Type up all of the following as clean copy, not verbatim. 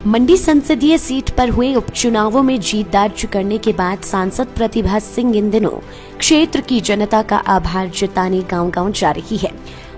मंडी संसदीय सीट पर हुए उपचुनावों में जीत दर्ज करने के बाद सांसद प्रतिभा सिंह इन दिनों क्षेत्र की जनता का आभार जताने गांव-गांव जा रही है।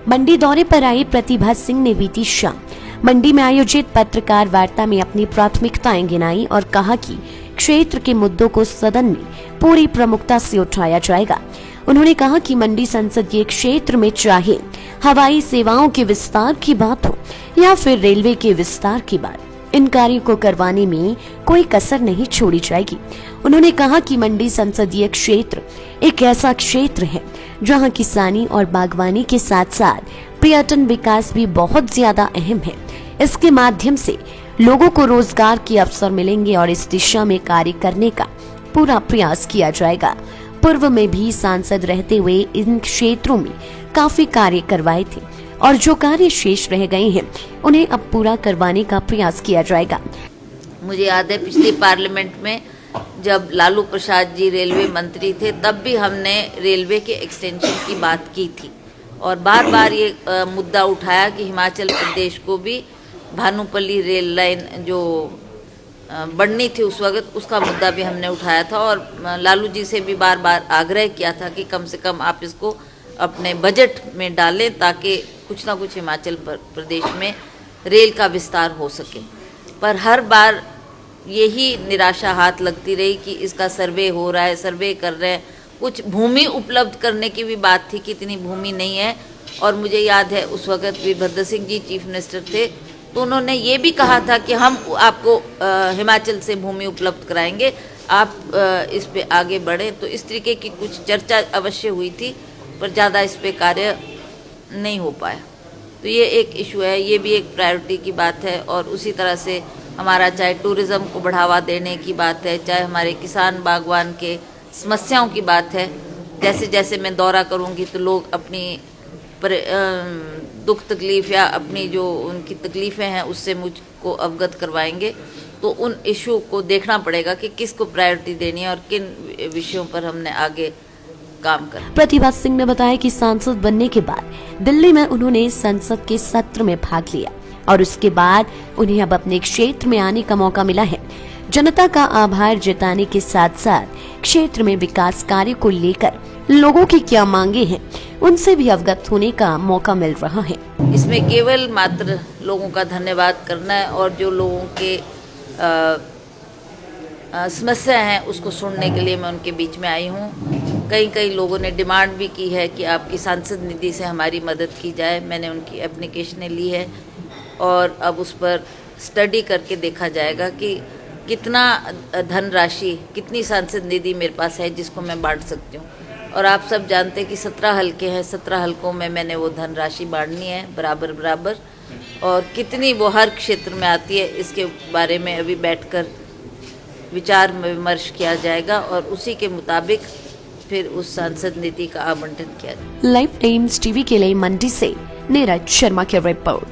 मंडी दौरे पर आई प्रतिभा सिंह ने बीती शाम मंडी में आयोजित पत्रकार वार्ता में अपनी प्राथमिकताएं गिनाई और कहा कि क्षेत्र के मुद्दों को सदन में पूरी प्रमुखता से उठाया जाएगा। उन्होंने कहा कि मंडी संसदीय क्षेत्र में चाहे हवाई सेवाओं के विस्तार की बात हो या फिर रेलवे के विस्तार की बात, इन कार्यों को करवाने में कोई कसर नहीं छोड़ी जाएगी। उन्होंने कहा कि मंडी संसदीय क्षेत्र एक ऐसा क्षेत्र है जहां किसानी और बागवानी के साथ साथ पर्यटन विकास भी बहुत ज्यादा अहम है। इसके माध्यम से लोगों को रोजगार के अवसर मिलेंगे और इस दिशा में कार्य करने का पूरा प्रयास किया जाएगा। पूर्व में भी सांसद रहते हुए इन क्षेत्रों में काफी कार्य करवाए थे और जो कार्य शेष रह गए हैं उन्हें अब पूरा करवाने का प्रयास किया जाएगा। मुझे याद है पिछली पार्लियामेंट में जब लालू प्रसाद जी रेलवे मंत्री थे तब भी हमने रेलवे के एक्सटेंशन की बात की थी और बार बार ये मुद्दा उठाया कि हिमाचल प्रदेश को भी भानुपल्ली रेल लाइन जो बढ़नी थी उस वक्त, उसका मुद्दा भी हमने उठाया था और लालू जी से भी बार बार आग्रह किया था कि कम से कम आप इसको अपने बजट में डालें ताकि कुछ ना कुछ हिमाचल प्रदेश में रेल का विस्तार हो सके। पर हर बार यही निराशा हाथ लगती रही कि इसका सर्वे हो रहा है, सर्वे कर रहे हैं, कुछ भूमि उपलब्ध करने की भी बात थी कि इतनी भूमि नहीं है। और मुझे याद है उस वक्त वीरभद्र सिंह जी चीफ मिनिस्टर थे तो उन्होंने ये भी कहा था कि हम आपको हिमाचल से भूमि उपलब्ध कराएंगे, आप इस पे आगे बढ़ें। तो इस तरीके की कुछ चर्चा अवश्य हुई थी पर ज़्यादा इस पे कार्य नहीं हो पाया। तो ये एक इशू है, ये भी एक प्रायोरिटी की बात है। और उसी तरह से हमारा चाहे टूरिज़्म को बढ़ावा देने की बात है, चाहे हमारे किसान बागवान के समस्याओं की बात है। जैसे जैसे मैं दौरा करूँगी तो लोग अपनी दुख तकलीफ़ या अपनी जो उनकी तकलीफ़ें हैं उससे मुझको अवगत करवाएंगे। तो उन इशू को देखना पड़ेगा कि किसको प्रायोरिटी देनी है और किन विषयों पर हमने आगे काम कर। प्रतिभा सिंह ने बताया कि सांसद बनने के बाद दिल्ली में उन्होंने संसद के सत्र में भाग लिया और उसके बाद उन्हें अब अपने क्षेत्र में आने का मौका मिला है। जनता का आभार जताने के साथ साथ क्षेत्र में विकास कार्य को लेकर लोगों की क्या मांगे हैं उनसे भी अवगत होने का मौका मिल रहा है। इसमें केवल मात्र लोगों का धन्यवाद करना है और जो लोगों के समस्या हैं उसको सुनने के लिए मैं उनके बीच में आई हूँ। कई लोगों ने डिमांड भी की है कि आपकी सांसद निधि से हमारी मदद की जाए। मैंने उनकी एप्लीकेशनें ली है और अब उस पर स्टडी करके देखा जाएगा कि कितना धनराशि, कितनी सांसद निधि मेरे पास है जिसको मैं बांट सकती हूँ। और आप सब जानते हैं कि 17 हलके हैं, 17 हलकों में मैंने वो धनराशि बांटनी है बराबर बराबर। और कितनी वो हर क्षेत्र में आती है इसके बारे में अभी बैठकर विचार विमर्श किया जाएगा और उसी के मुताबिक फिर उस सांसद निधि का आवंटन किया जाएगा। लाइव टाइम्स टीवी के लिए मंडी से नीरज शर्मा की रिपोर्ट।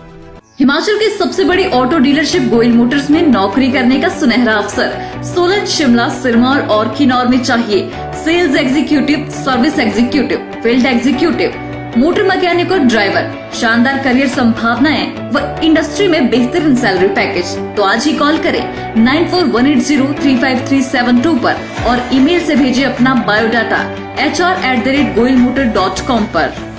हिमाचल के सबसे बड़ी ऑटो डीलरशिप गोयल मोटर्स में नौकरी करने का सुनहरा अवसर सोलन, शिमला, सिरमौर और किन्नौर में चाहिए sales executive, service executive, field executive, motor mechanic और ड्राइवर। शानदार करियर संभावनाएं व इंडस्ट्री में बेहतरीन सैलरी पैकेज। तो आज ही कॉल करें 9418035372 पर और ईमेल से भेजिए अपना बायोडाटा hr@goilmotor.com पर।